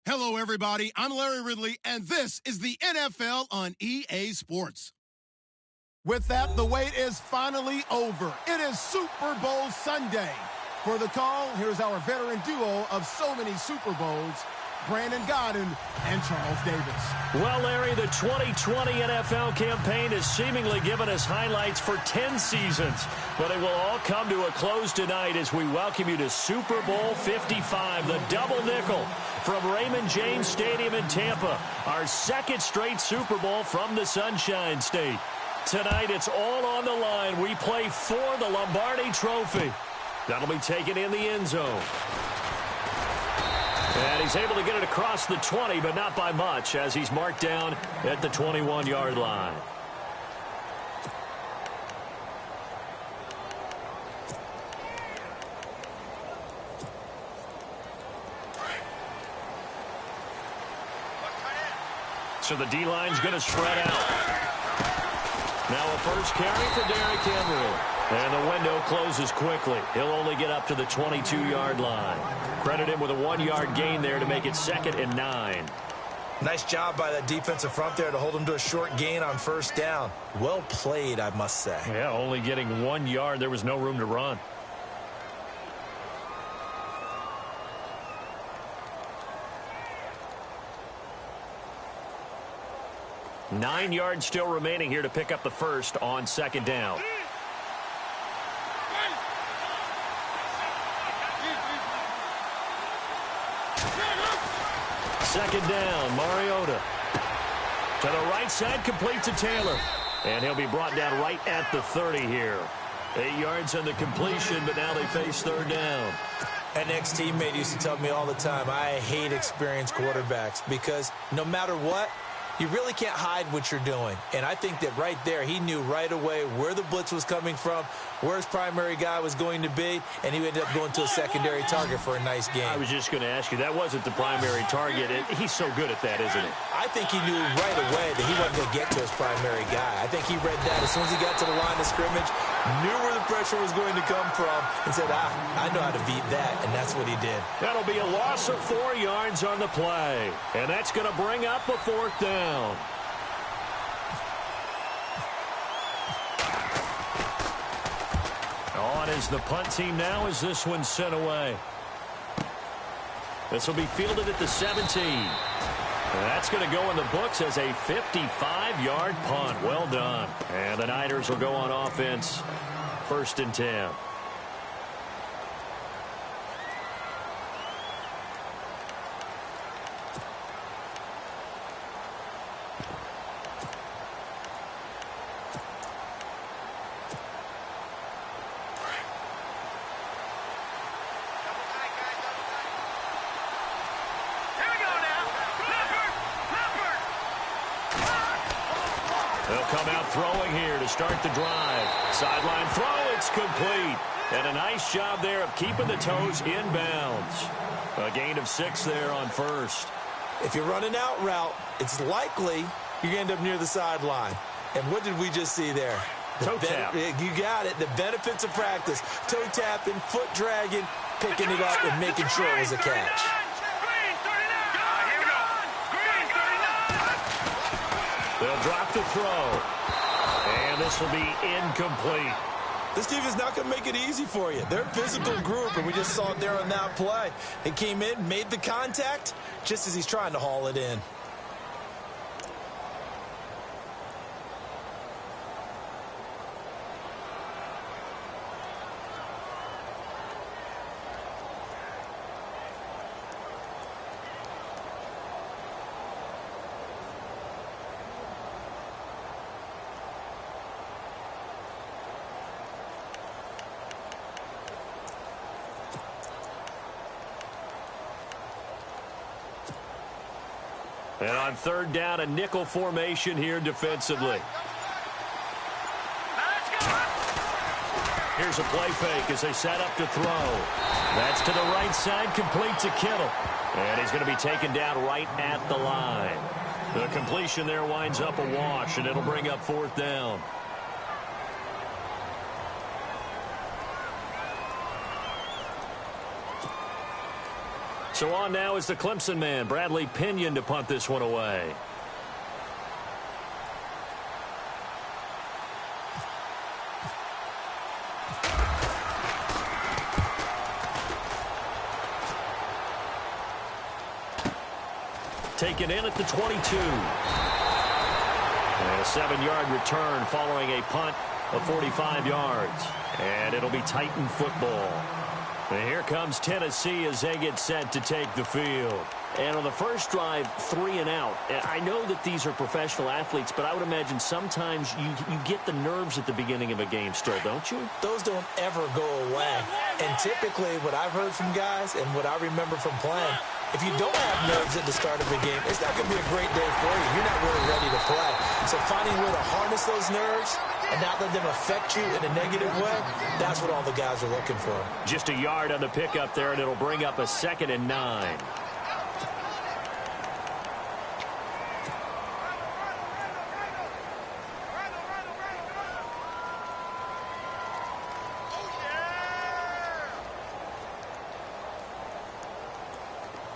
Hello, everybody. I'm Larry Ridley, and this is the NFL on EA Sports. With that, the wait is finally over. It is Super Bowl Sunday. For the call, here's our veteran duo of so many Super Bowls, Brandon Godden and Charles Davis. Well, Larry, the 2020 NFL campaign has seemingly given us highlights for 10 seasons, but it will all come to a close tonight as we welcome you to Super Bowl 55, the double nickel from Raymond James Stadium in Tampa, our second straight Super Bowl from the Sunshine State. Tonight, it's all on the line. We play for the Lombardi Trophy. That'll be taken in the end zone. And he's able to get it across the 20, but not by much, as he's marked down at the 21-yard line. So the D-line's going to spread out. Now a first carry for Derrick Henry. And the window closes quickly. He'll only get up to the 22-yard line. Credit him with a 1-yard gain there to make it 2nd and 9. Nice job by that defensive front there to hold him to a short gain on first down. Well played, I must say. Yeah, only getting 1 yard. There was no room to run. Nine yards still remaining here to pick up the first on 2nd down. Second down, Mariota. To the right side, complete to Taylor. And he'll be brought down right at the 30 here. 8 yards on the completion, but now they face 3rd down. An ex-teammate used to tell me all the time, I hate experienced quarterbacks because no matter what, you really can't hide what you're doing. And I think that right there, he knew right away where the blitz was coming from, where his primary guy was going to be, and he ended up going to a secondary target for a nice game. I was just going to ask you, that wasn't the primary target. He's so good at that, isn't he? I think he knew right away that he wasn't going to get to his primary guy. I think he read that as soon as he got to the line of scrimmage, knew where the pressure was going to come from, and said, I know how to beat that, and that's what he did. That'll be a loss of 4 yards on the play, and that's going to bring up a 4th down. On is the punt team now as this one's sent away. This will be fielded at the 17. And that's going to go in the books as a 55-yard punt. Well done. And the Niners will go on offense. 1st and 10. Throwing here to start the drive. Sideline throw, it's complete. And a nice job there of keeping the toes inbounds. A gain of 6 there on 1st. If you're running out route, it's likely you're going to end up near the sideline. And what did we just see there? Toe tap. You got it. The benefits of practice. Toe tapping, foot dragging, picking it up, and making sure it was a catch. They'll drop the throw. And this will be incomplete. This team is not going to make it easy for you. They're a physical group, and we just saw it there on that play. He came in, made the contact, just as he's trying to haul it in. And on 3rd down, a nickel formation here defensively. Here's a play fake as they set up to throw. That's to the right side, complete to Kittle. And he's going to be taken down right at the line. The completion there winds up a wash, and it'll bring up 4th down. So on now is the Clemson man, Bradley Pinion, to punt this one away. Taken in at the 22. And a 7-yard return following a punt of 45 yards. And it'll be Titan football. And here comes Tennessee as they get set to take the field. And on the first drive, 3 and out. I know that these are professional athletes, but I would imagine sometimes you get the nerves at the beginning of a game still, don't you? Those don't ever go away. And typically what I've heard from guys and what I remember from playing, if you don't have nerves at the start of a game, it's not going to be a great day for you. You're not really ready to play. So finding a way to harness those nerves and not let them affect you in a negative way, that's what all the guys are looking for. Just a yard on the pickup there, and it'll bring up a 2nd and 9.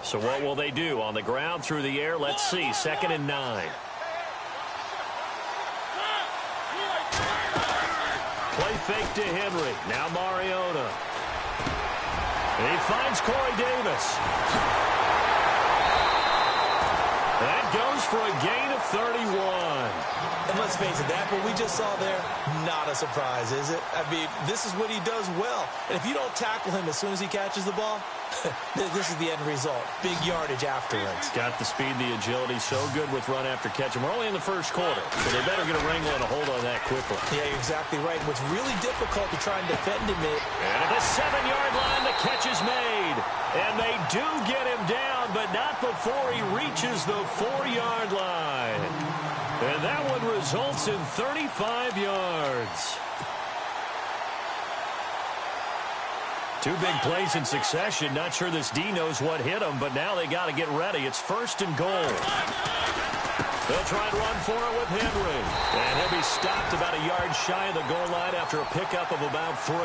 So what will they do? On the ground, through the air, let's see. 2nd and 9. Play fake to Henry. Now Mariota. And he finds Corey Davis. That goes for a gain of 31. And let's face it, that what we just saw there, not a surprise, is it? I mean, this is what he does well. And if you don't tackle him as soon as he catches the ball, this is the end result. Big yardage afterwards. Got the speed, the agility, so good with run after catch. And we're only in the first quarter, so they better get a wrangle and a hold on that quickly. Yeah, you're exactly right. What's really difficult to try and defend him is... And at the 7-yard line, the catch is made. And they do get him down, but not before he reaches the 4-yard line. And that one results in 35 yards. 2 big plays in succession. Not sure this D knows what hit him, but now they got to get ready. It's 1st and goal. They'll try and run for it with Henry. And he'll be stopped about a yard shy of the goal line after a pickup of about 3.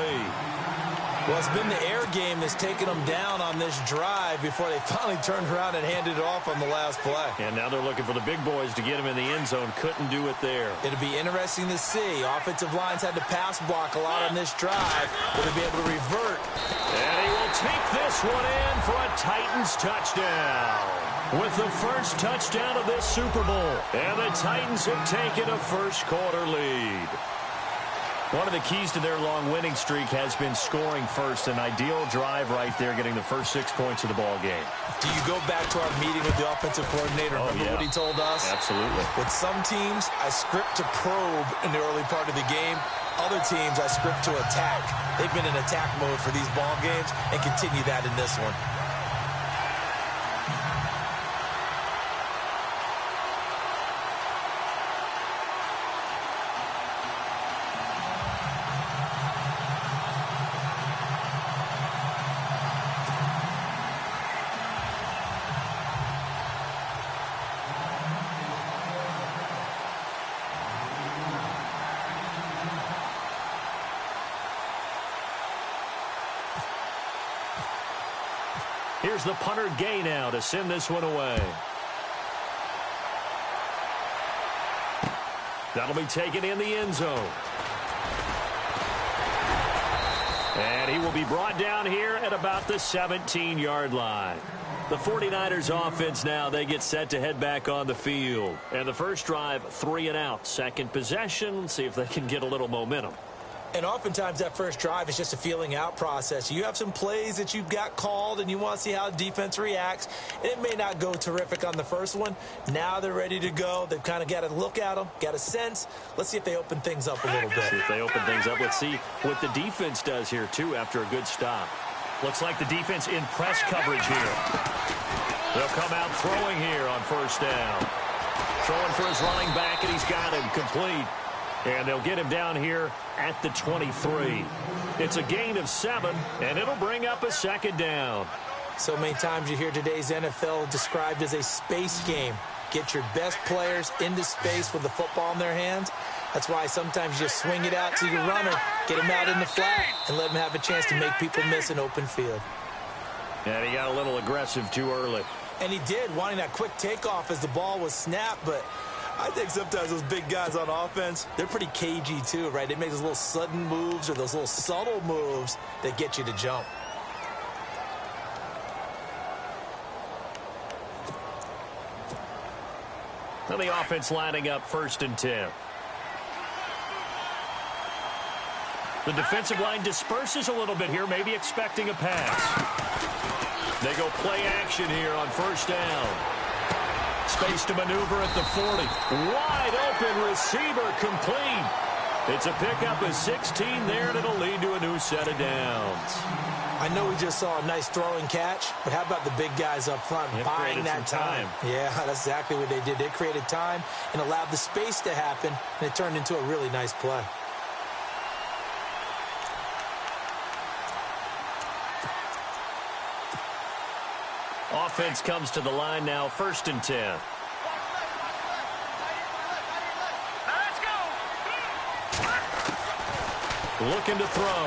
Well, it's been the air game that's taken them down on this drive before they finally turned around and handed it off on the last play. And now they're looking for the big boys to get him in the end zone. Couldn't do it there. It'll be interesting to see. Offensive lines had to pass block a lot on this drive. Will they be able to revert? And he will take this one in for a Titans touchdown. With the first touchdown of this Super Bowl. And the Titans have taken a first-quarter lead. One of the keys to their long winning streak has been scoring first. An ideal drive right there, getting the first 6 points of the ball game. Do you go back to our meeting with the offensive coordinator? Remember what he told us? Absolutely. With some teams, I script to probe in the early part of the game. Other teams, I script to attack. They've been in attack mode for these ball games and continue that in this one. Here's the punter Gay now to send this one away. That'll be taken in the end zone. And he will be brought down here at about the 17-yard line. The 49ers offense now, they get set to head back on the field. And the first drive, 3 and out. Second possession, see if they can get a little momentum. And oftentimes that first drive is just a feeling out process. You have some plays that you've got called and you want to see how the defense reacts. It may not go terrific on the first one. Now they're ready to go. They've kind of got to look at them, got a sense. Let's see if they open things up a little bit. See if they open things up. Let's see what the defense does here, too, after a good stop. Looks like the defense in press coverage here. They'll come out throwing here on first down. Throwing for his running back, and he's got him complete. And they'll get him down here at the 23. It's a gain of 7, and it'll bring up a second down. So many times you hear today's NFL described as a space game. Get your best players into space with the football in their hands. That's why sometimes you just swing it out to your runner, get him out in the flat, and let him have a chance to make people miss an open field. And he got a little aggressive too early. And he did, wanting that quick takeoff as the ball was snapped. But I think sometimes those big guys on offense, they're pretty cagey too, right? They make those little sudden moves or those little subtle moves that get you to jump. And the offense lining up 1st and 10. The defensive line disperses a little bit here, maybe expecting a pass. They go play action here on 1st down. Space to maneuver at the 40. Wide open receiver complete. It's a pickup of 16 there, and it'll lead to a new set of downs. I know we just saw a nice throwing catch, but how about the big guys up front buying that time? Yeah, that's exactly what they did. They created time and allowed the space to happen, and it turned into a really nice play. Offense comes to the line now, 1st and 10. Looking to throw.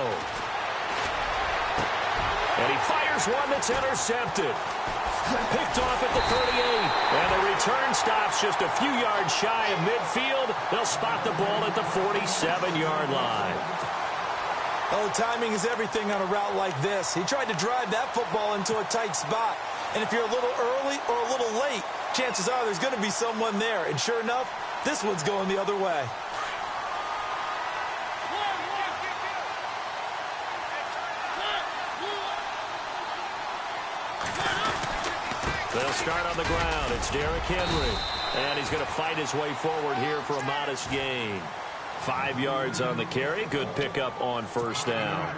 And he fires one that's intercepted. Picked off at the 38. And the return stops just a few yards shy of midfield. They'll spot the ball at the 47-yard line. Oh, timing is everything on a route like this. He tried to drive that football into a tight spot. And if you're a little early or a little late, chances are there's going to be someone there. And sure enough, this one's going the other way. They'll start on the ground. It's Derrick Henry. And he's going to fight his way forward here for a modest gain. 5 yards on the carry. Good pickup on 1st down.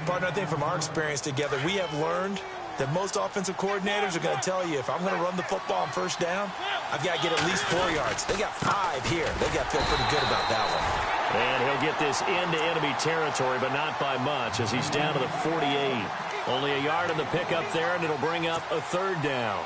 Partner, I think from our experience together, we have learned that most offensive coordinators are going to tell you, if I'm going to run the football on 1st down, I've got to get at least 4 yards. They got 5 here. They got to feel pretty good about that one. And he'll get this into enemy territory, but not by much, as he's down to the 48. Only a yard on the pickup there, and it'll bring up a 3rd down.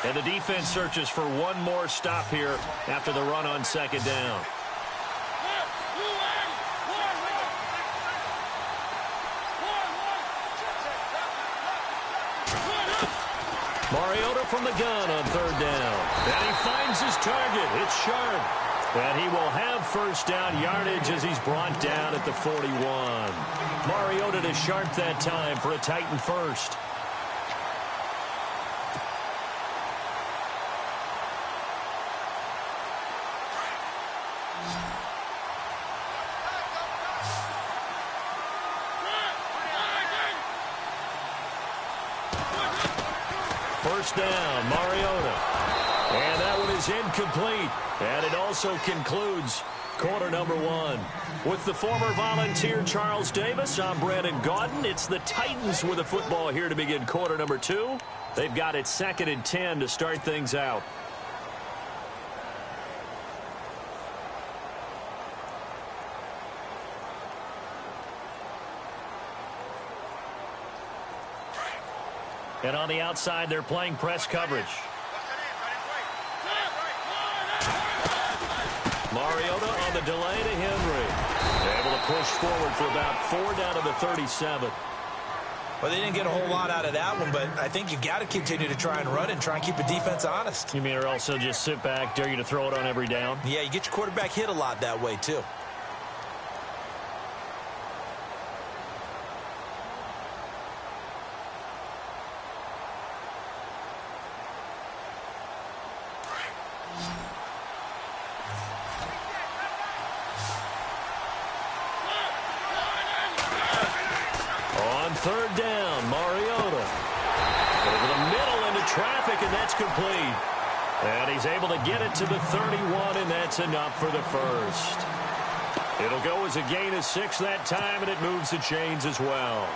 And the defense searches for one more stop here after the run on 2nd down. Mariota from the gun on 3rd down. And he finds his target. It's Sharp. And he will have 1st down yardage as he's brought down at the 41. Mariota to Sharp that time for a Titan first. First down, Mariota. And that one is incomplete. And it also concludes quarter number 1. With the former Volunteer Charles Davis, I'm Brandon Gaudin. It's the Titans with the football here to begin quarter number 2. They've got it 2nd and 10 to start things out. And on the outside, they're playing press coverage. Mariota on the delay to Henry. Able to push forward for about 4 down to the 37. Well, they didn't get a whole lot out of that one, but I think you've got to continue to try and run and try and keep the defense honest. You mean or also just sit back, dare you to throw it on every down? Yeah, you get your quarterback hit a lot that way, too. On 3rd down, Mariota. Over the middle into traffic, and that's complete. And he's able to get it to the 31, and that's enough for the first. It'll go as a gain of 6 that time, and it moves the chains as well.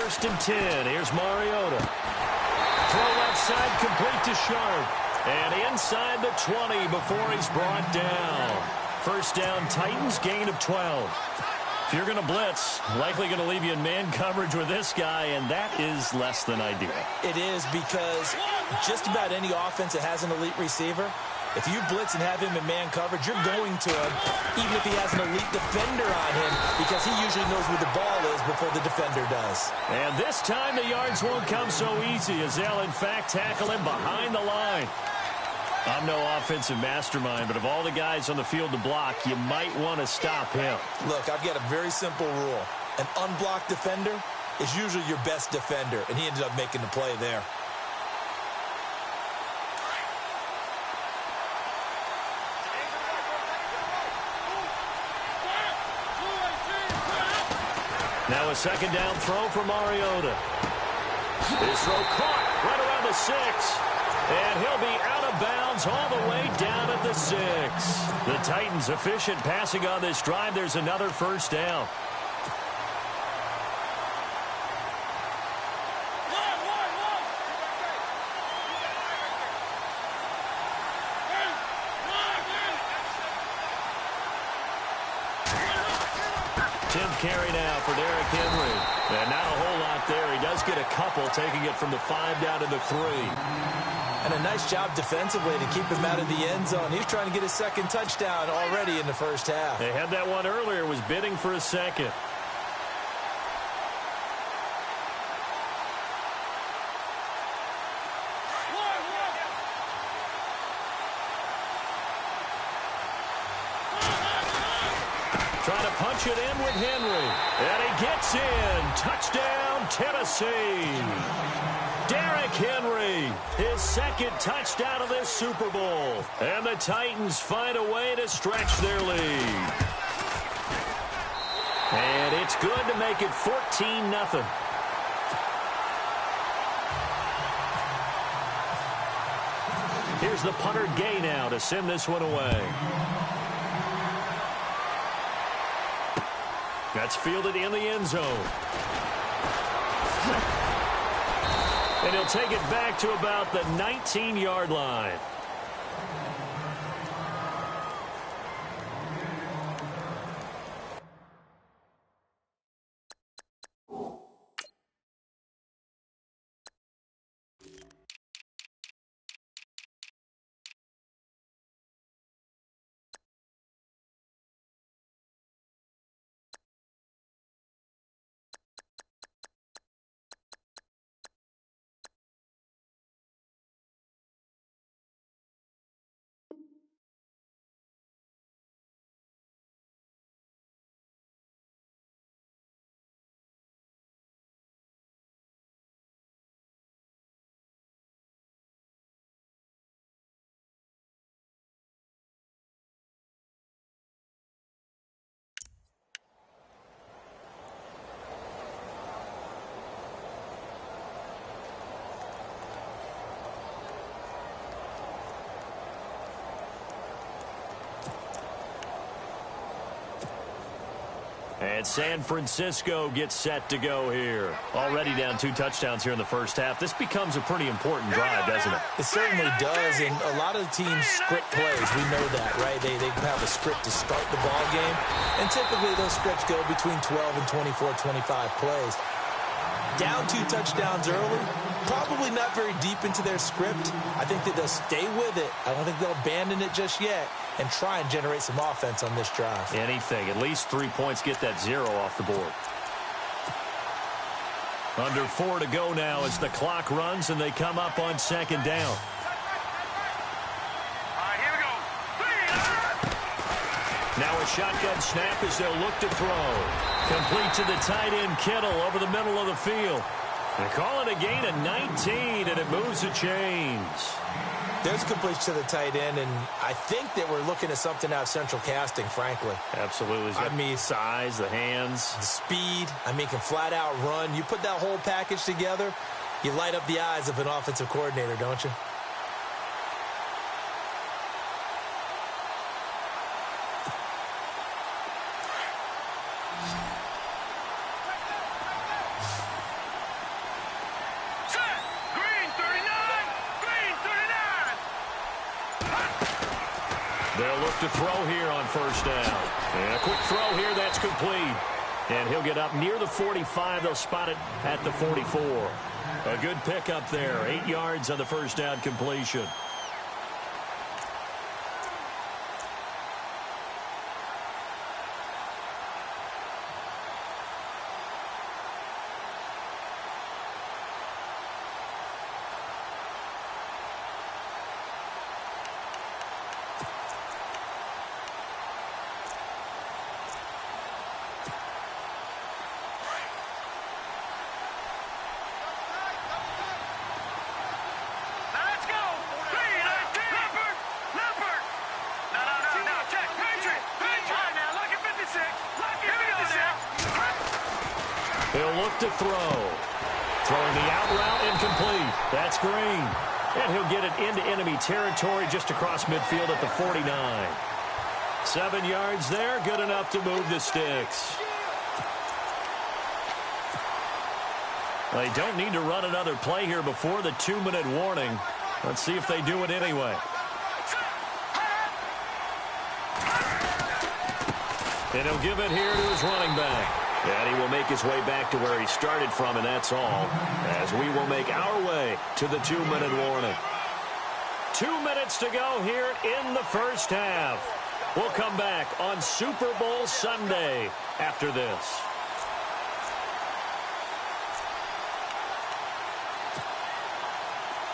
1st and 10. Here's Mariota. Throw left side, complete to Sharp. And inside the 20 before he's brought down. 1st down, Titans, gain of 12. If you're going to blitz, likely going to leave you in man coverage with this guy, and that is less than ideal. It is, because just about any offense that has an elite receiver, if you blitz and have him in man coverage, you're going to him, even if he has an elite defender on him, because he usually knows where the ball is before the defender does. And this time the yards won't come so easy, as they'll, in fact, tackle him behind the line. I'm no offensive mastermind, but of all the guys on the field to block, you might want to stop him. Look, I've got a very simple rule. An unblocked defender is usually your best defender, and he ended up making the play there. Now a 2nd down throw for Mariota. His throw caught right around the 6. And he'll be out of bounds all the way down at the 6. The Titans efficient passing on this drive. There's another 1st down. Carry now for Derrick Henry. And not a whole lot there. He does get a couple, taking it from the 5 down to the 3. And a nice job defensively to keep him out of the end zone. He's trying to get his 2nd touchdown already in the 1st half. They had that one earlier, was bidding for a 2nd. Trying to punch it in with Henry. And he gets in. Touchdown, Tennessee. Derrick Henry, his 2nd touchdown of this Super Bowl. And the Titans find a way to stretch their lead. And it's good to make it 14-0. Here's the punter Gay now to send this one away. That's fielded in the end zone. And he'll take it back to about the 19-yard line. And San Francisco gets set to go here. Already down 2 touchdowns here in the 1st half. This becomes a pretty important drive, doesn't it? It certainly does, and a lot of teams script plays. We know that, right? They have a script to start the ball game, and typically those scripts go between 12 and 24, 25 plays. Down 2 touchdowns early, probably not very deep into their script. I think that they'll stay with it. I don't think they'll abandon it just yet and try and generate some offense on this drive. Anything. At least 3 points, get that 0 off the board. Under 4 to go now as the clock runs and they come up on 2nd down. Here we go. Now a shotgun snap as they'll look to throw. Complete to the tight end, Kittle, over the middle of the field. They call it a gain of 19, and it moves the chains. There's a completion to the tight end, and I think that we're looking at something out of central casting, frankly. Absolutely. I mean, size, the hands. The speed. I mean, can flat out run. You put that whole package together, you light up the eyes of an offensive coordinator, don't you? They'll look to throw here on first down. And a quick throw here, that's complete. And he'll get up near the 45. They'll spot it at the 44. A good pickup there. 8 yards on the first down completion. He'll look to throw. Throwing the out route, incomplete. That's Green. And he'll get it into enemy territory just across midfield at the 49. 7 yards there, good enough to move the sticks. They don't need to run another play here before the 2-minute warning. Let's see if they do it anyway. And he'll give it here to his running back. And he will make his way back to where he started from, and that's all, as we will make our way to the 2-minute warning. 2 minutes to go here in the first half. We'll come back on Super Bowl Sunday after this.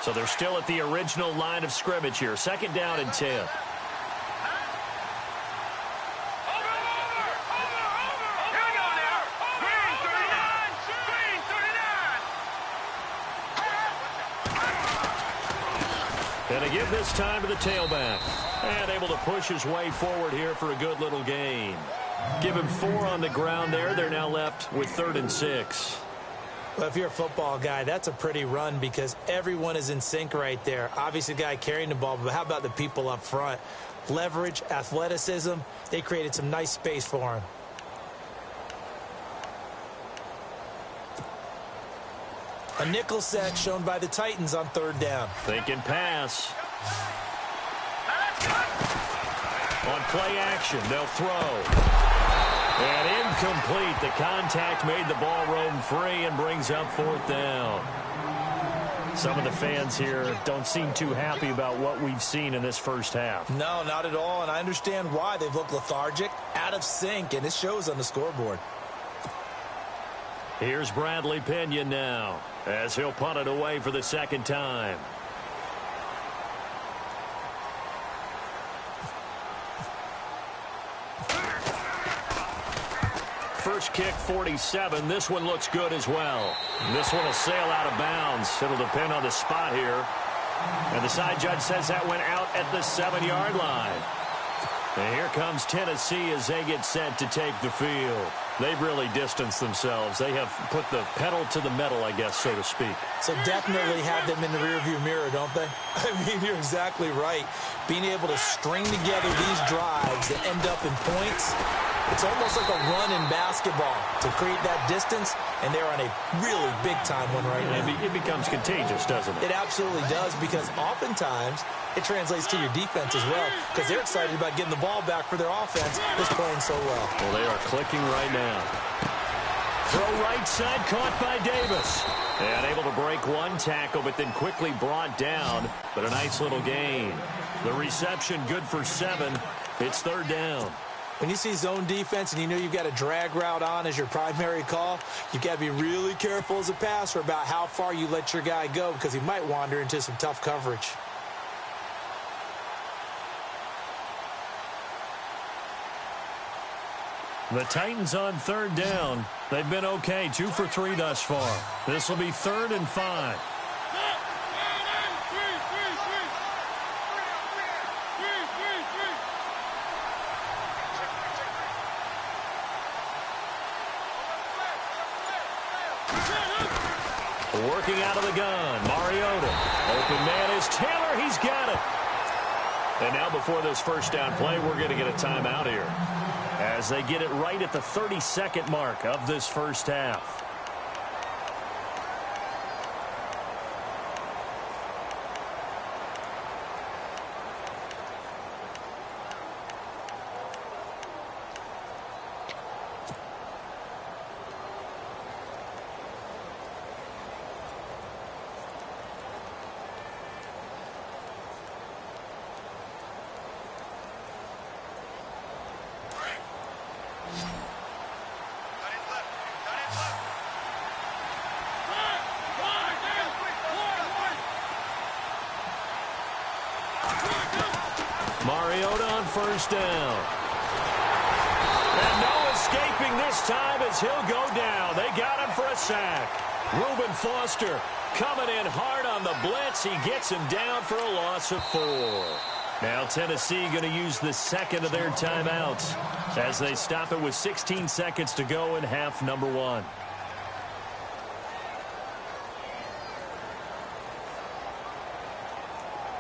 So they're still at the original line of scrimmage here. 2nd down and 10. And to give this time to the tailback. And able to push his way forward here for a good little gain. Give him 4 on the ground there. They're now left with 3rd and 6. Well, if you're a football guy, that's a pretty run because everyone is in sync right there. Obviously, the guy carrying the ball, but how about the people up front? Leverage, athleticism, they created some nice space for him. A nickel set shown by the Titans on 3rd down. Thinking pass. On play action, they'll throw. And incomplete. The contact made the ball roam free and brings up 4th down. Some of the fans here don't seem too happy about what we've seen in this first half. No, not at all, and I understand why. They've looked lethargic, out of sync, and it shows on the scoreboard. Here's Bradley Pinion now, as he'll punt it away for the 2nd time. First kick, 47. This one looks good as well. This one will sail out of bounds. It'll depend on the spot here. And the side judge says that went out at the 7-yard line. And here comes Tennessee as they get set to take the field. They've really distanced themselves. They have put the pedal to the metal, I guess, so to speak. So definitely have them in the rearview mirror, don't they? I mean, you're exactly right. Being able to string together these drives that end up in points, it's almost like a run in basketball to create that distance, and they're on a really big-time one right now. It becomes contagious, doesn't it? It absolutely does, because oftentimes it translates to your defense as well, because they're excited about getting the ball back for their offense that's playing so well. Well, they are clicking right now. Throw right side, caught by Davis. And able to break one tackle, but then quickly brought down. But a nice little gain. The reception good for 7. It's 3rd down. When you see zone defense and you know you've got a drag route on as your primary call, you've got to be really careful as a passer about how far you let your guy go because he might wander into some tough coverage. The Titans on 3rd down. They've been okay, 2 for 3 thus far. This will be 3rd and 5. Working out of the gun, Mariota. Open man is Taylor. He's got it. And now before this first down play, we're going to get a timeout here, as they get it right at the 32nd mark of this first half. Mariota on first down. And no escaping this time as he'll go down. They got him for a sack. Reuben Foster coming in hard on the blitz. He gets him down for a loss of 4. Now Tennessee going to use the second of their timeouts as they stop it with 16 seconds to go in half number 1.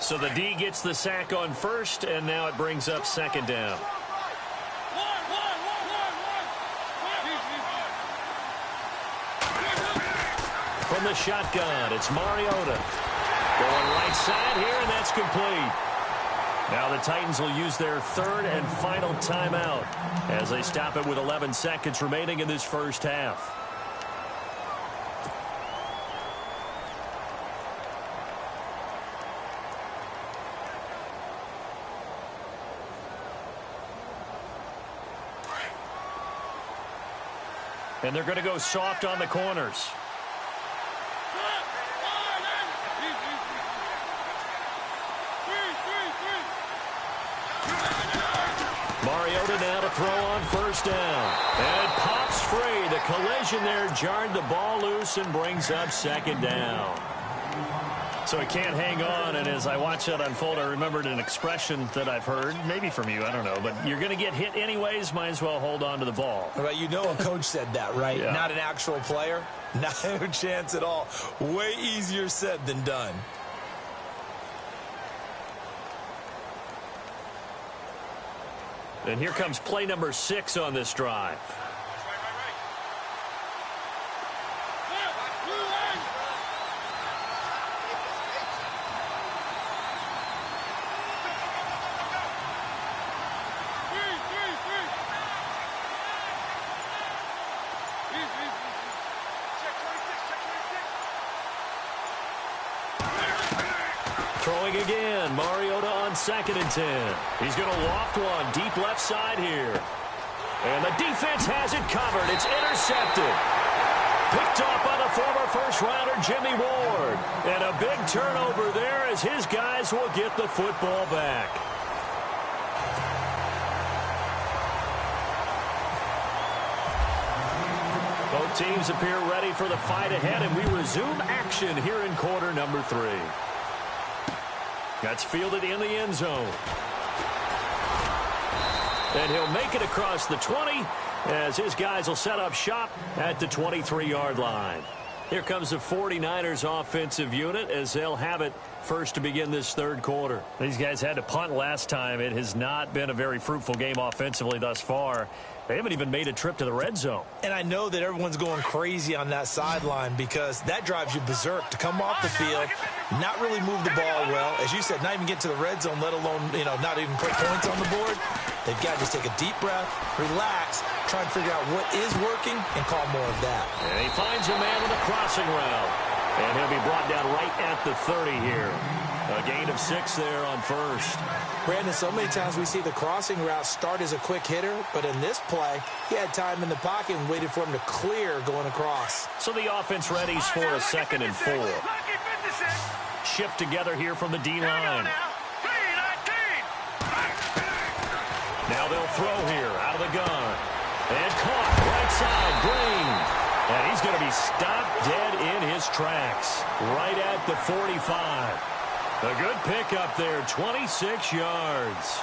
So the D gets the sack on first, and now it brings up second down. From the shotgun, it's Mariota. Going right side here, and that's complete. Now the Titans will use their third and final timeout as they stop it with 11 seconds remaining in this first half. And they're going to go soft on the corners. Mariota now to throw on first down. And pops free. The collision there jarred the ball loose and brings up second down. So he can't hang on, and as I watch that unfold, I remembered an expression that I've heard, maybe from you, I don't know, but you're going to get hit anyways, might as well hold on to the ball. Right, you know a coach said that, right? Yeah. Not an actual player. No chance at all. Way easier said than done. And here comes play number 6 on this drive. Throwing again, Mariota on 2nd and 10. He's going to loft one deep left side here. And the defense has it covered. It's intercepted. Picked off by the former first-rounder Jimmy Ward. And a big turnover there as his guys will get the football back. Both teams appear ready for the fight ahead, and we resume action here in quarter number 3. That's fielded in the end zone. And he'll make it across the 20 as his guys will set up shop at the 23-yard line. Here comes the 49ers offensive unit as they'll have it first to begin this third quarter. These guys had to punt last time. It has not been a very fruitful game offensively thus far. They haven't even made a trip to the red zone. And I know that everyone's going crazy on that sideline because that drives you berserk to come off the field, not really move the ball well. As you said, not even get to the red zone, let alone, not even put points on the board. They've got to just take a deep breath, relax, try and figure out what is working, and call more of that. And he finds a man with a crossing route. And he'll be brought down right at the 30 here. A gain of 6 there on first. Brandon, so many times we see the crossing route start as a quick hitter, but in this play, he had time in the pocket and waited for him to clear going across. So the offense readies for a 2nd and 4. Shift together here from the D-line. Now they'll throw here out of the gun. And caught right side, Green. And he's going to be stopped dead in his tracks. Right at the 45. A good pickup there, 26 yards.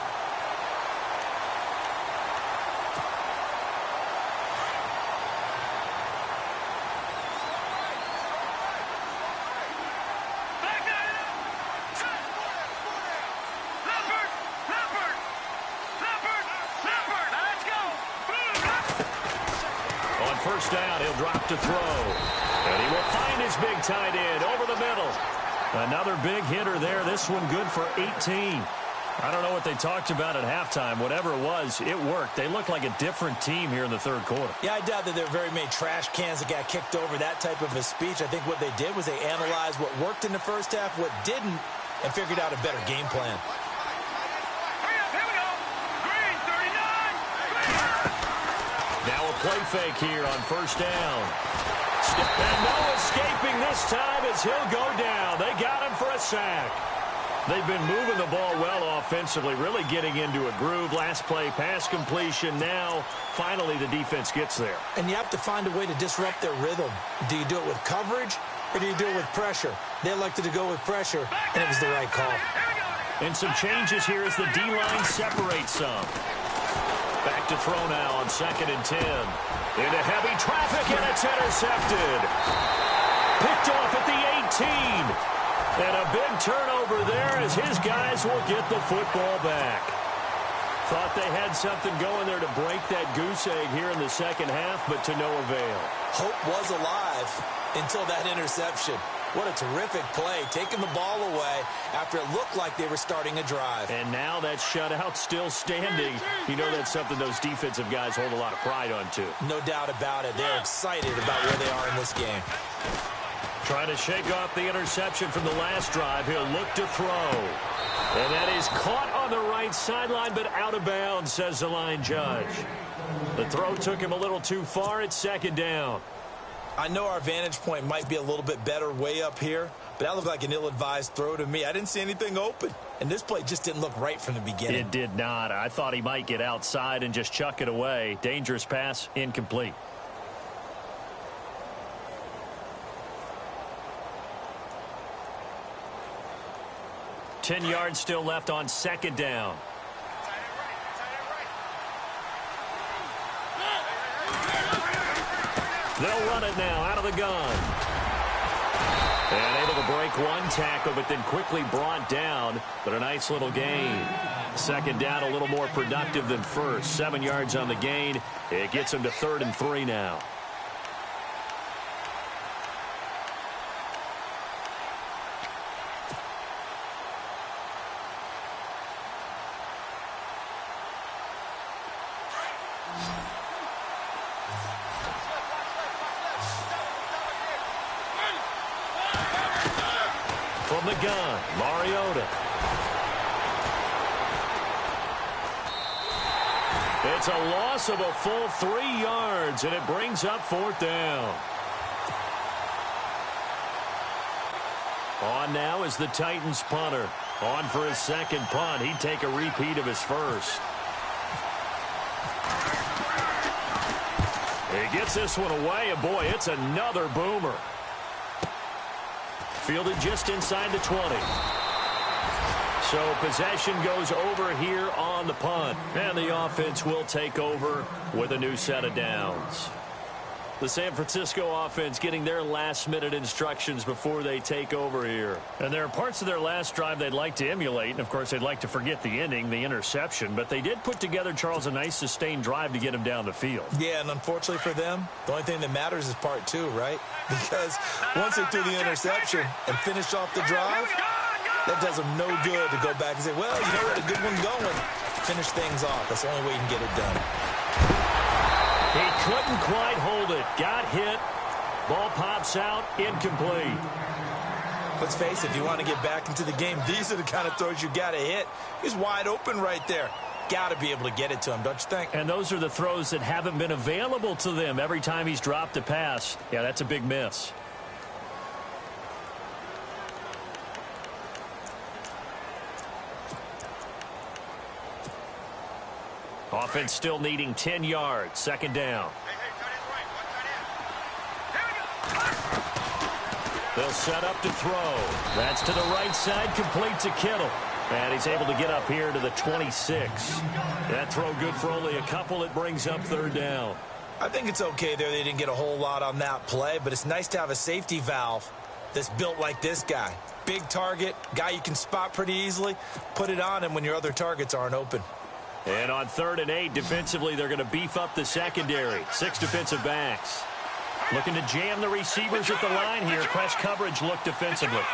On first down, he'll drop to throw. And he will find his big tight end over the middle. Another big hitter there. This one good for 18. I don't know what they talked about at halftime. Whatever it was, it worked. They look like a different team here in the third quarter. Yeah, I doubt that there are very many trash cans that got kicked over, that type of a speech. I think what they did was they analyzed what worked in the first half, what didn't, and figured out a better game plan. play fake here on first down. And no escaping this time as he'll go down. They got him for a sack. They've been moving the ball well offensively, really getting into a groove. Last play, pass completion. Now, finally, the defense gets there. And you have to find a way to disrupt their rhythm. Do you do it with coverage, or do you do it with pressure? They elected to go with pressure, and it was the right call. And some changes here as the D-line separates some. Back to throw now on 2nd and 10. Into heavy traffic, and it's intercepted. Picked off at the 18. And a big turnover there as his guys will get the football back. Thought they had something going there to break that goose egg here in the second half, but to no avail. Hope was alive until that interception. What a terrific play, taking the ball away after it looked like they were starting a drive. And now that shutout still standing. You know that's something those defensive guys hold a lot of pride on, too. No doubt about it. They're excited about where they are in this game. Trying to shake off the interception from the last drive. He'll look to throw. And that is caught on the right sideline, but out of bounds, says the line judge. The throw took him a little too far. It's 2nd down. I know our vantage point might be a little bit better way up here, but that looked like an ill-advised throw to me. I didn't see anything open, and this play just didn't look right from the beginning. It did not. I thought he might get outside and just chuck it away. Dangerous pass, incomplete. Ten yards still left on 2nd down. They'll run it now out of the gun. And able to break one tackle, but then quickly brought down. But a nice little gain. 2nd down, a little more productive than first. 7 yards on the gain. It gets him to 3rd and 3 now. From the gun, Mariota. It's a loss of a full 3 yards, and it brings up 4th down. On now is the Titans punter. On for his 2nd punt. He'd take a repeat of his first. He gets this one away, and boy, it's another boomer. Fielded just inside the 20. So possession goes over here on the punt. And the offense will take over with a new set of downs. The San Francisco offense getting their last-minute instructions before they take over here. And there are parts of their last drive they'd like to emulate. And, of course, they'd like to forget the ending, the interception. But they did put together, Charles, a nice sustained drive to get him down the field. Yeah, and unfortunately for them, the only thing that matters is part 2, right? Because once they threw the interception and finished off the drive, that does them no good to go back and say, well, you know what, a good one going. Finish things off. That's the only way you can get it done. He couldn't quite hold it. Got hit. Ball pops out. Incomplete. Let's face it, if you want to get back into the game, these are the kind of throws you got to hit. He's wide open right there. Got to be able to get it to him, don't you think? And those are the throws that haven't been available to them every time he's dropped a pass. Yeah, that's a big miss. Offense still needing 10 yards. 2nd down. They'll set up to throw. That's to the right side. Complete to Kittle. And he's able to get up here to the 26. That throw good for only a couple. It brings up 3rd down. I think it's okay there. They didn't get a whole lot on that play, but it's nice to have a safety valve that's built like this guy. Big target, guy you can spot pretty easily. Put it on him when your other targets aren't open. And on 3rd and 8, defensively, they're going to beef up the secondary. 6 defensive backs. Looking to jam the receivers at the line here. Press coverage look defensively.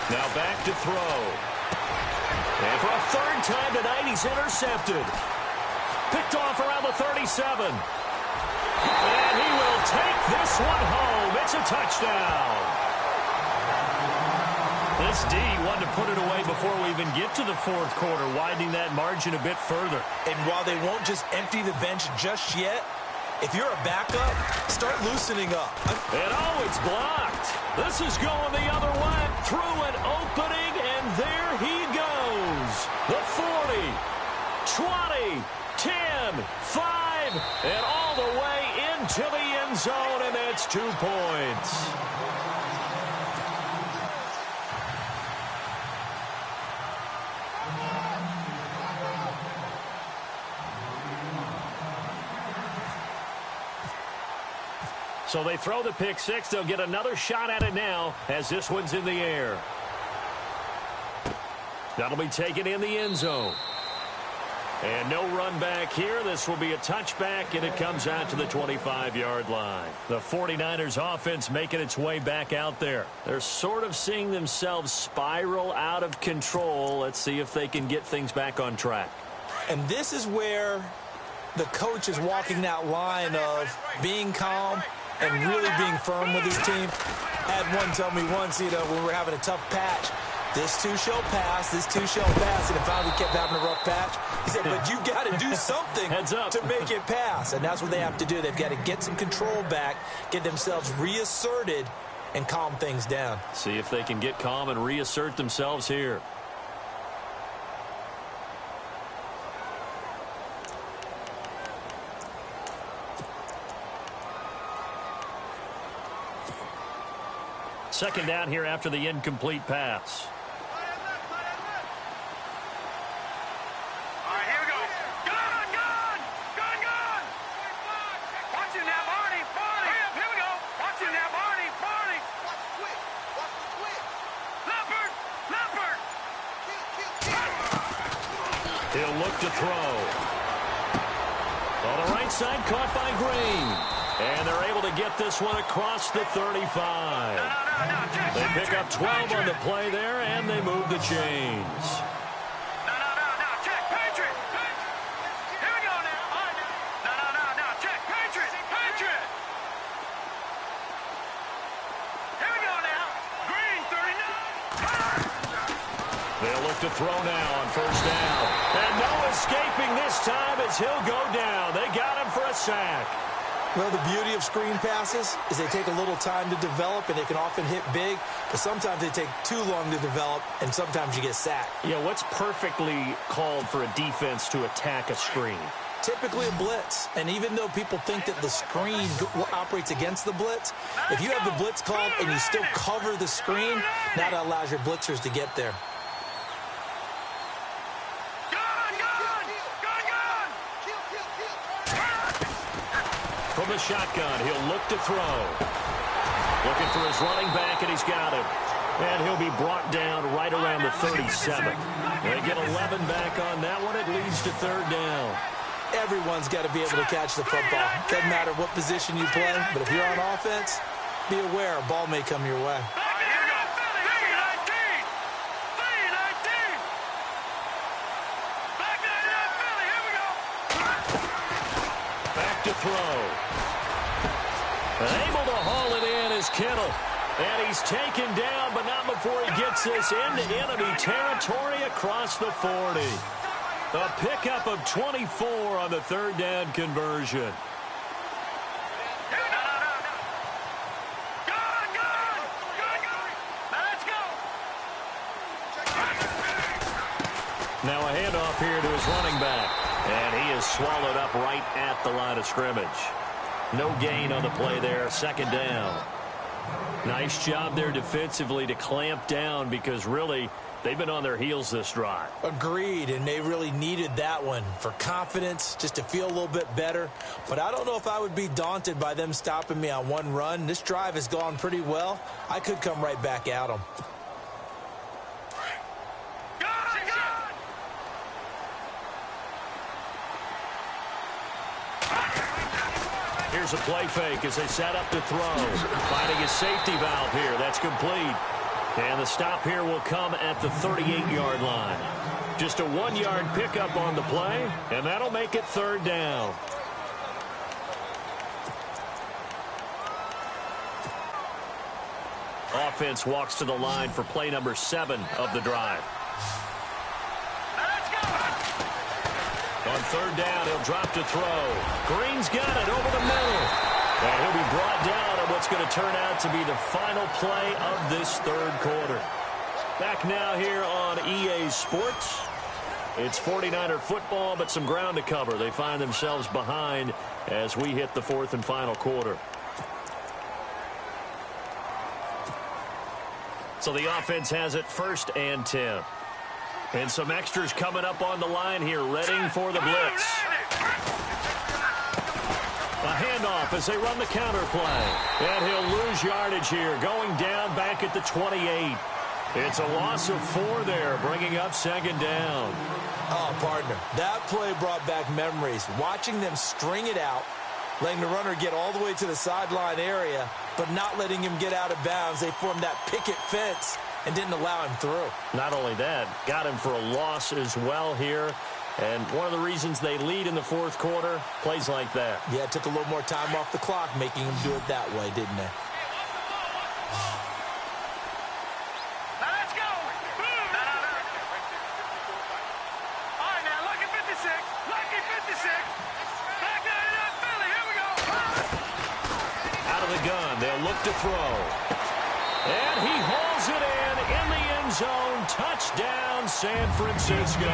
Now back to throw. And for a 3rd time tonight, he's intercepted. Picked off around the 37. And he will take this one home. It's a touchdown. This D wanted to put it away before we even get to the fourth quarter, widening that margin a bit further. And while they won't just empty the bench just yet, if you're a backup, start loosening up. And oh, it's blocked. This is going the other way. Through an opening, and there he goes. The 40, 20, 10, 5, and all the way into the end zone, and that's 2 points. So they throw the pick six. They'll get another shot at it now as this one's in the air. That'll be taken in the end zone. And no run back here. This will be a touchback, and it comes out to the 25-yard line. The 49ers offense making its way back out there. They're sort of seeing themselves spiral out of control. Let's see if they can get things back on track. And this is where the coach is walking that line of being calm and really being firm with his team. I had one tell me once, when we're having a tough patch, this too shall pass, this too shall pass. And if I kept having a rough patch, he said, but you got to do something to make it pass. And that's what they have to do. They've got to get some control back, get themselves reasserted, and calm things down. See if they can get calm and reassert themselves here. Second down here after the incomplete pass. All right, here we go. Gun! Watch it now, Barney. Hurry up, here we go. Watch it now, Barney. Watch the quick. Leopard. He'll look to throw. On the right side, caught by Green. And they're able to get this one across the 35. They pick up 12 on the play there, and they move the chains. No, check, Patriot. Here we go now. No, check, Patriot. Here we go now. Green, 39. They'll look to throw now on first down. And no escaping this time as he'll go down. They got him for a sack. Well, the beauty of screen passes is they take a little time to develop, and they can often hit big, but sometimes they take too long to develop, and sometimes you get sacked. Yeah, what's perfectly called for a defense to attack a screen? Typically a blitz, and even though people think that the screen operates against the blitz, if you have the blitz called and you still cover the screen, that allows your blitzers to get there. From the shotgun, he'll look to throw. Looking for his running back, and he's got him. And he'll be brought down right around the 37. They get 11 back on that one. It leads to third down. Everyone's got to be able to catch the football. Doesn't matter what position you play, but if you're on offense, be aware a ball may come your way. Back to throw. Able to haul it in is Kittle. And he's taken down, but not before he gets this into enemy territory across the 40. A pickup of 24 on the third down conversion. Now a handoff here to his running back. And he is swallowed up right at the line of scrimmage. No gain on the play there. Second down. Nice job there defensively to clamp down because really they've been on their heels this drive. Agreed, and they really needed that one for confidence, just to feel a little bit better. But I don't know if I would be daunted by them stopping me on one run. This drive has gone pretty well. I could come right back at them. Here's a play fake as they set up to throw. Finding his safety valve here. That's complete. And the stop here will come at the 38-yard line. Just a 1-yard pickup on the play, and that'll make it third down. Offense walks to the line for play number 7 of the drive. On third down, he'll drop to throw. Green's got it over the middle. And he'll be brought down on what's going to turn out to be the final play of this third quarter. Back now here on EA Sports. It's 49er football, but some ground to cover. They find themselves behind as we hit the fourth and final quarter. So the offense has it 1st and 10. And some extras coming up on the line here, readying for the blitz. A handoff as they run the counter play. And he'll lose yardage here, going down back at the 28. It's a loss of 4 there, bringing up 2nd down. Oh, partner, that play brought back memories. Watching them string it out, letting the runner get all the way to the sideline area, but not letting him get out of bounds. They formed that picket fence and didn't allow him through. Not only that, got him for a loss as well here. And one of the reasons they lead in the fourth quarter, plays like that. Yeah, it took a little more time off the clock, making him do it that way, didn't it? They'll look to throw. And he hauls it in the end zone. Touchdown, San Francisco.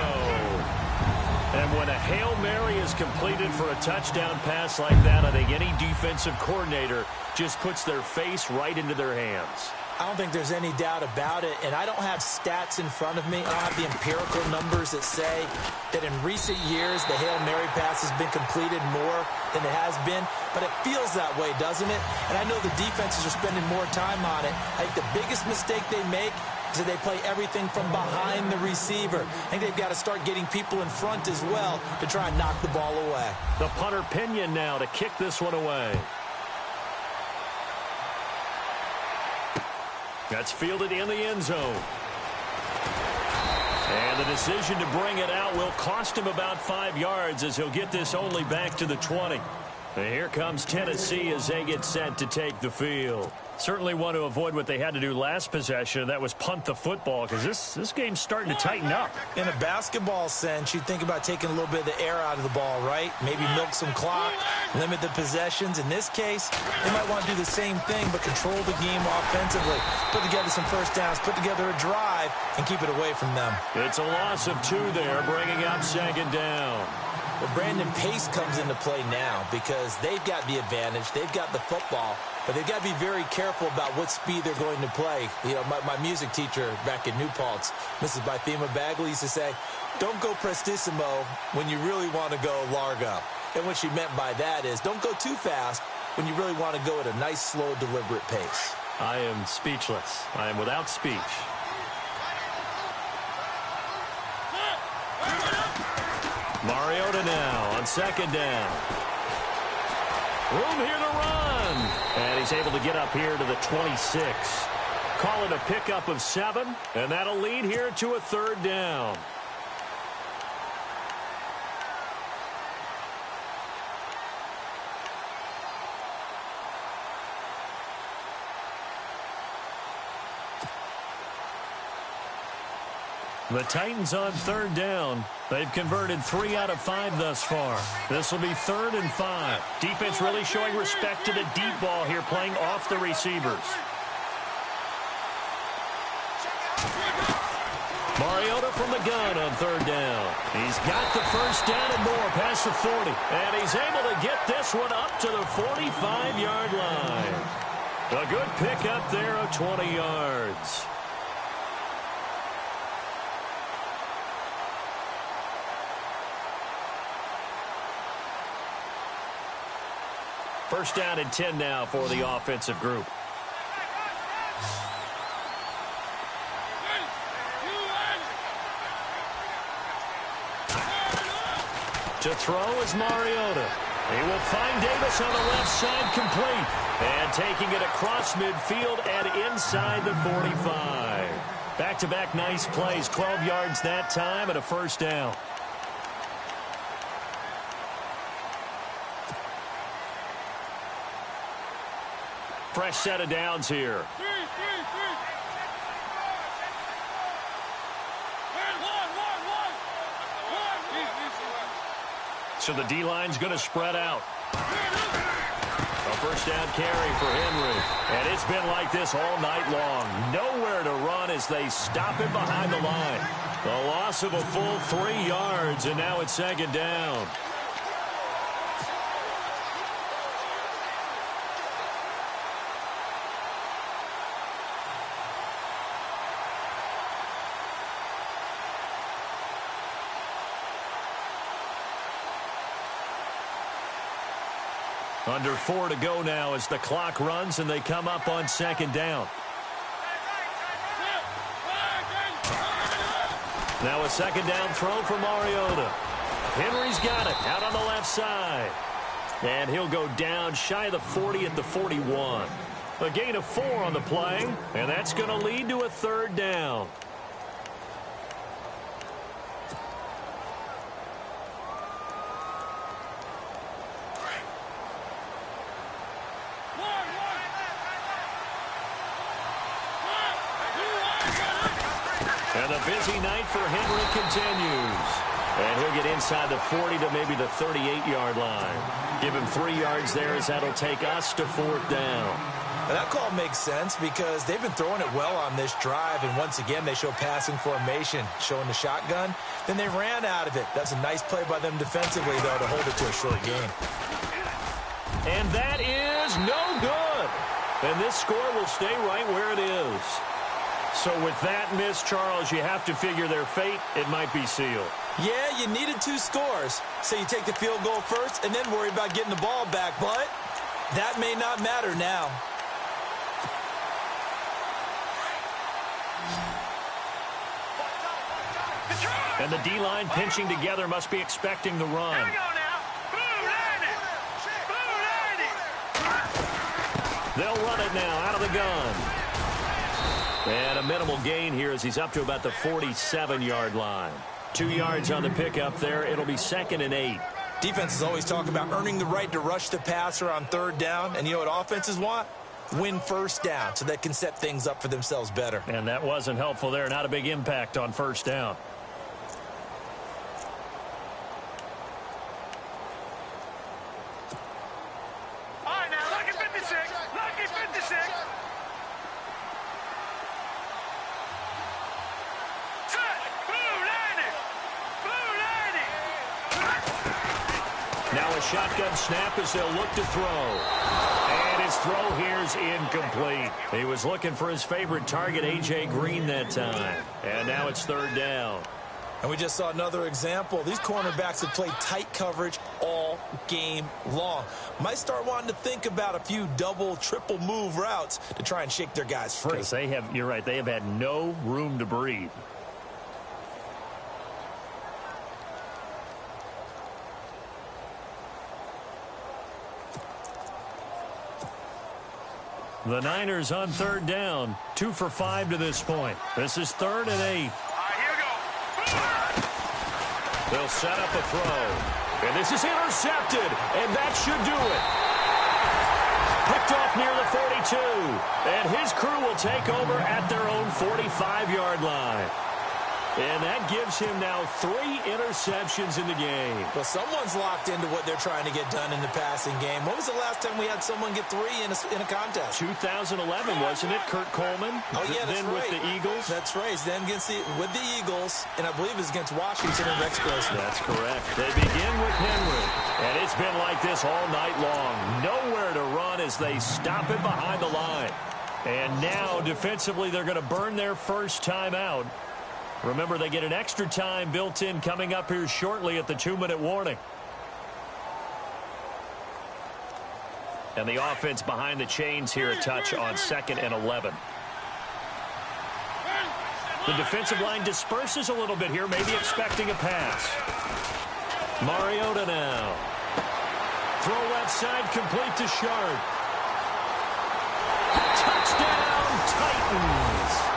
And when a Hail Mary is completed for a touchdown pass like that, I think any defensive coordinator just puts their face right into their hands. I don't think there's any doubt about it, and I don't have stats in front of me. I don't have the empirical numbers that say that in recent years the Hail Mary pass has been completed more than it has been, but it feels that way, doesn't it? And I know the defenses are spending more time on it. I think the biggest mistake they make is that they play everything from behind the receiver. I think they've got to start getting people in front as well to try and knock the ball away. The punter Pinion now to kick this one away. That's fielded in the end zone. And the decision to bring it out will cost him about 5 yards as he'll get this only back to the 20. And here comes Tennessee as they get set to take the field. Certainly want to avoid what they had to do last possession. That was punt the football, because this game's starting to tighten up. In a basketball sense, you think about taking a little bit of the air out of the ball, right? Maybe milk some clock, limit the possessions. In this case, they might want to do the same thing, but control the game offensively. Put together some first downs, put together a drive, and keep it away from them. It's a loss of 2 there, bringing up 2nd down. Well, Brandon, pace comes into play now because they've got the advantage. They've got the football, but they've got to be very careful about what speed they're going to play. You know, my music teacher back in New Paltz, Mrs. Bythema Bagley, used to say, don't go prestissimo when you really want to go largo. And what she meant by that is don't go too fast when you really want to go at a nice, slow, deliberate pace. I am speechless. I am without speech. Mariota now on 2nd down. Room here to run. And he's able to get up here to the 26. Call it a pickup of 7, and that'll lead here to a 3rd down. The Titans on 3rd down. They've converted 3 out of 5 thus far. This will be 3rd and 5. Defense really showing respect to the deep ball here, playing off the receivers. Mariota from the gun on 3rd down. He's got the first down and more past the 40. And he's able to get this one up to the 45-yard line. A good pickup there of 20 yards. First down and 10 now for the offensive group. To throw is Mariota. He will find Davis on the left side, complete. And taking it across midfield and inside the 45. Back-to-back nice plays, 12 yards that time and a first down. Fresh set of downs here. So the D-line's going to spread out. A first down carry for Henry. And it's been like this all night long. Nowhere to run as they stop him behind the line. The loss of a full 3 yards, and now it's second down. Under 4 to go now as the clock runs and they come up on second down. Now a second down throw for Mariota. Henry's got it out on the left side. And he'll go down shy of the 40 at the 41. A gain of 4 on the play, and that's going to lead to a third down. And the busy night for Henry continues. And he'll get inside the 40 to maybe the 38-yard line. Give him 3 yards there as that'll take us to fourth down. Now that call makes sense because they've been throwing it well on this drive. And once again, they show passing formation, showing the shotgun. Then they ran out of it. That's a nice play by them defensively, though, to hold it to a short gain. And that is no good. And this score will stay right where it is. So with that miss, Charles, you have to figure their fate. It might be sealed. Yeah, you needed 2 scores. So you take the field goal first and then worry about getting the ball back. But that may not matter now. And the D-line pinching together must be expecting the run. Here we go now. Blue landing. Blue landing. They'll run it now out of the gun. And a minimal gain here as he's up to about the 47-yard line. 2 yards on the pickup there. It'll be 2nd and 8. Defenses always talk about earning the right to rush the passer on 3rd down. And you know what offenses want? Win first down so they can set things up for themselves better. And that wasn't helpful there. Not a big impact on first down. All right, now, lucky 56. Lucky 56. Now a shotgun snap as they'll look to throw. And his throw here's incomplete. He was looking for his favorite target, A.J. Green, that time. And now it's 3rd down. And we just saw another example. These cornerbacks have played tight coverage all game long. Might start wanting to think about a few double, triple move routes to try and shake their guys free. Because they have, you're right, they have had no room to breathe. The Niners on 3rd down. 2 for 5 to this point. This is 3rd and 8. All right, here we go. They'll set up a throw. And this is intercepted. And that should do it. Picked off near the 42. And his crew will take over at their own 45-yard line. And that gives him now 3 interceptions in the game. Well, someone's locked into what they're trying to get done in the passing game. When was the last time we had someone get 3 in a contest? 2011, wasn't it? Kurt Coleman. Oh, yeah, that's then right. with the Eagles. That's right. Then with the Eagles, and I believe it's against Washington and Rex Grossman. That's correct. They begin with Henry. And it's been like this all night long. Nowhere to run as they stop it behind the line. And now, defensively, they're going to burn their first time out. Remember, they get an extra time built in coming up here shortly at the 2-minute warning. And the offense behind the chains here a touch on 2nd and 11. The defensive line disperses a little bit here, maybe expecting a pass. Mariota now. Throw left side, complete to Sharp. Touchdown, Titans.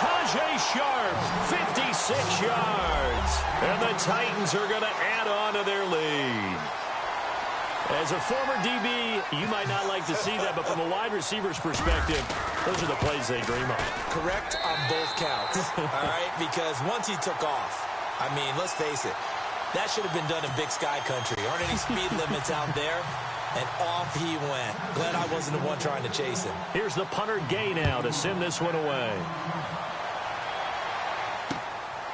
Tajay Sharp, 56 yards. And the Titans are going to add on to their lead. As a former DB, you might not like to see that, but from a wide receiver's perspective, those are the plays they dream of. Correct on both counts, all right? Because once he took off, I mean, let's face it, That should have been done in Big Sky country. Aren't any speed limits out there? And off he went. Glad I wasn't the one trying to chase him. Here's the punter Gay now to send this one away.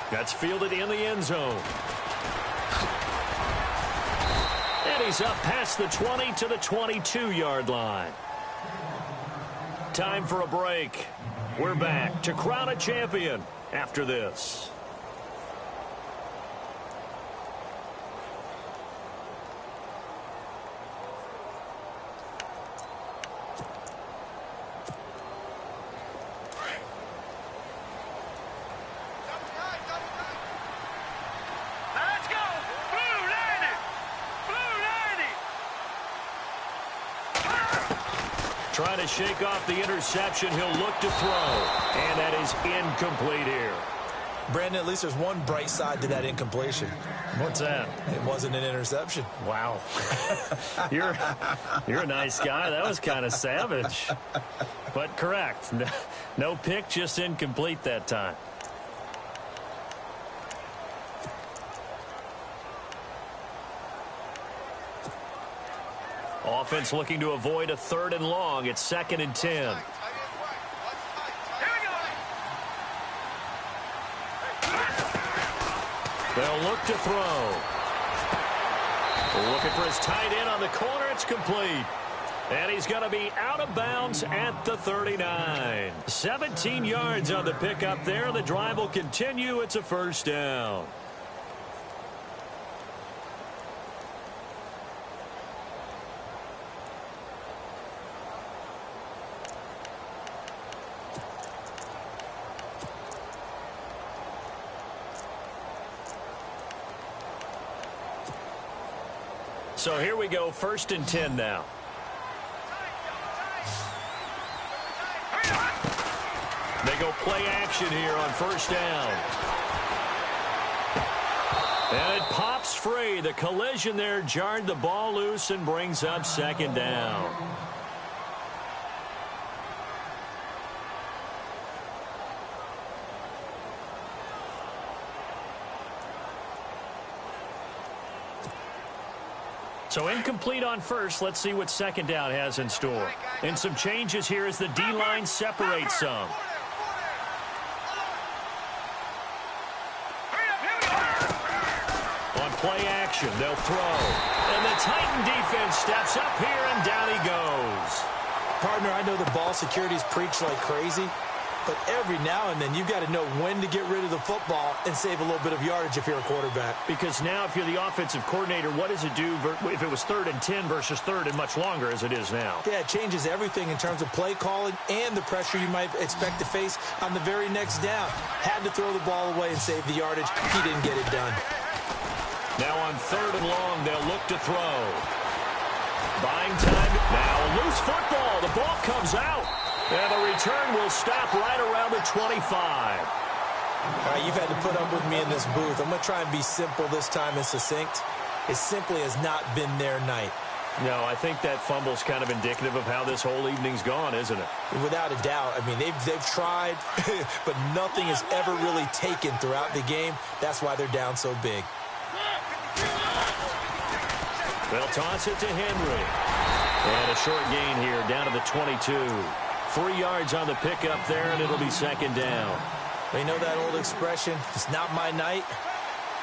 That's fielded in the end zone. And he's up past the 20 to the 22-yard line. Time for a break. We're back to crown a champion after this. Trying to shake off the interception. He'll look to throw. And that is incomplete here. Brandon, at least there's one bright side to that incompletion. What's that? It wasn't an interception. Wow. You're a nice guy. That was kind of savage. But correct. No pick, just incomplete that time. Offense looking to avoid a 3rd and long. It's 2nd and 10. They'll look to throw. Looking for his tight end on the corner. It's complete. And he's going to be out of bounds at the 39. 17 yards on the pickup there. The drive will continue. It's a 1st down. So here we go, 1st and 10 now. They go play action here on 1st down. And it pops free. The collision there jarred the ball loose and brings up 2nd down. So incomplete on 1st. Let's see what 2nd down has in store. And some changes here as the D-line separates some. On play action, they'll throw. And the Titan defense steps up here, and down he goes. Partner, I know the ball security's preached like crazy, but every now and then you've got to know when to get rid of the football and save a little bit of yardage if you're a quarterback. Because now if you're the offensive coordinator, what does it do if it was 3rd and 10 versus 3rd and much longer as it is now? Yeah, it changes everything in terms of play calling and the pressure you might expect to face on the very next down. Had to throw the ball away and save the yardage. He didn't get it done. Now on 3rd and long, they'll look to throw. Buying time. Now a loose football. The ball comes out. And the return will stop right around the 25. All right, you've had to put up with me in this booth. I'm going to try and be simple this time and succinct. It simply has not been their night. No, I think that fumble's kind of indicative of how this whole evening's gone, isn't it? Without a doubt. I mean, they've tried, but nothing is ever really taken throughout the game. That's why they're down so big. They'll toss it to Henry. And a short gain here down to the 22. 3 yards on the pickup there, and it'll be 2nd down. You know that old expression, it's not my night?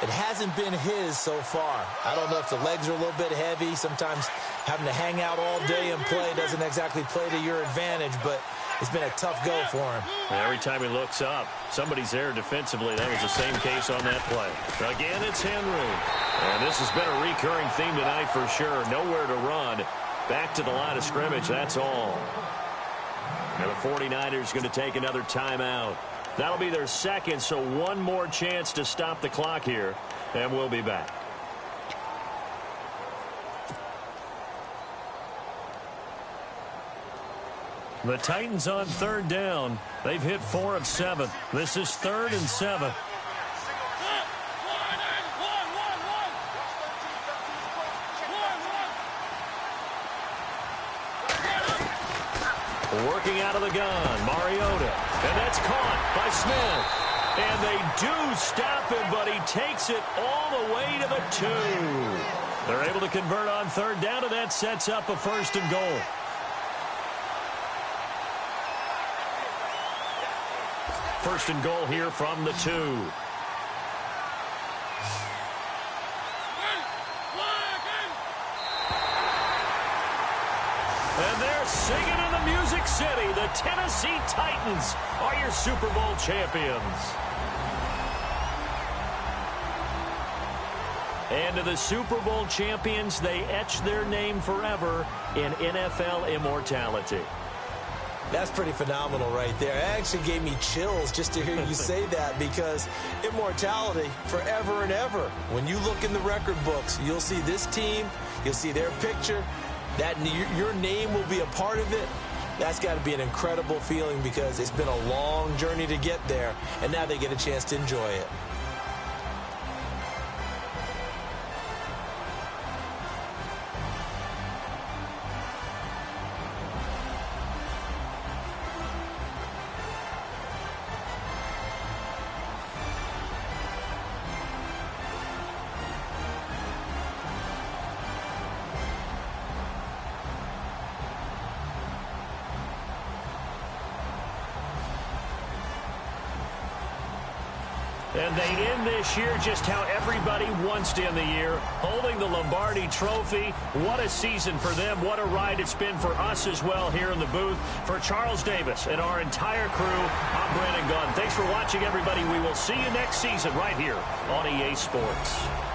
It hasn't been his so far. I don't know if the legs are a little bit heavy. Sometimes having to hang out all day and play doesn't exactly play to your advantage, but it's been a tough go for him. Every time he looks up, somebody's there defensively. That was the same case on that play. Again, it's Henry. And this has been a recurring theme tonight for sure. Nowhere to run. Back to the line of scrimmage, that's all. Now the 49ers going to take another timeout. That'll be their 2nd, so one more chance to stop the clock here, and we'll be back. The Titans on 3rd down. They've hit 4 of 7. This is 3rd and 7. Working out of the gun, Mariota. And that's caught by Smith. And they do stop him, but he takes it all the way to the 2. They're able to convert on third down, and that sets up a 1st and goal. First and goal here from the 2. And they're singing in the Music City. The Tennessee Titans are your Super Bowl champions. And to the Super Bowl champions, they etch their name forever in NFL immortality. That's pretty phenomenal right there. It actually gave me chills just to hear you say that, because immortality forever and ever. When you look in the record books, you'll see this team, you'll see their picture, that your name will be a part of it. That's got to be an incredible feeling, because it's been a long journey to get there, and now they get a chance to enjoy it. And they end this year just how everybody wants to end the year, holding the Lombardi Trophy. What a season for them. What a ride it's been for us as well here in the booth. For Charles Davis and our entire crew, I'm Brandon Gunn. Thanks for watching, everybody. We will see you next season right here on EA Sports.